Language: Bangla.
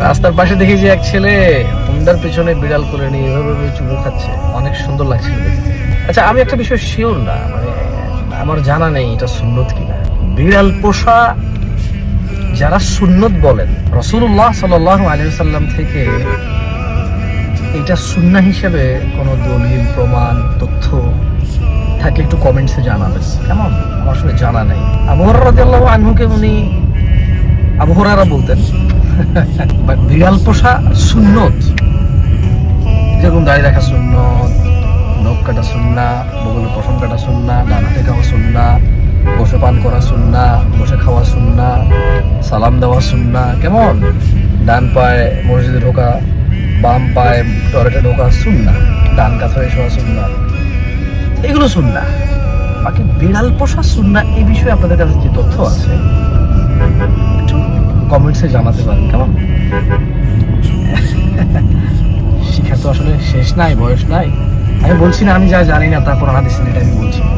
রাস্তার পাশে দেখি যে এক ছেলে হুন্ডার পেছনে বিড়াল করে নিয়ে এভাবে চুমু খাচ্ছে, অনেক সুন্দর লাগছিল দেখতে। আচ্ছা, আমি একটা বিষয় শিওর না, মানে আমার জানা নেই এটা সুন্নত কিনা। বিড়াল পোষা যারা সুন্নত বলেন, রাসূলুল্লাহ সাল্লাল্লাহু আলাইহি ওয়াসাল্লাম থেকে এটা সুন্নাহ হিসেবে কোনো দলিল, প্রমাণ, তথ্য থাকলে একটু কমেন্টসে জানাবেন, কেমন? আমার আসলে জানা নেই। আবু হুরায়রা রাদিয়াল্লাহু আনহুকে উনি আবু হুরায়রা বলতেন, বাট বিড়াল পোষা সুন্নত, যেরকম দাড়ি রাখা সুন্নত, নখ কাটা সুন্নাহ, বগলে পশম কাটা সুন্নাহ, ডান হাতে খাওয়া সুন্নাহ, বসে পান করা সুন্নাহ, বসে খাওয়া সুন্নাহ, সালাম দেওয়া সুন্নাহ, কেমন? ডান পায়ে মসজিদে ঢোকা, বাম পায়ে টয়লেটে ঢোকা সুন্নাহ, ডান কাত হয়ে শোয়া সুন্নাহ, এগুলো সুন্নাহ। বাকি বিড়াল পোষা সুন্নাহ এই বিষয়ে আপনাদের কাছে যে তথ্য আছে একটু কমেন্টসে জানাতে পারেন, কেমন? শিক্ষা তো আসলে শেষ নাই, বয়স নাই। আমি বলছি না আমি যা জানি না তারপর হাদিস এটা আমি বলছি না।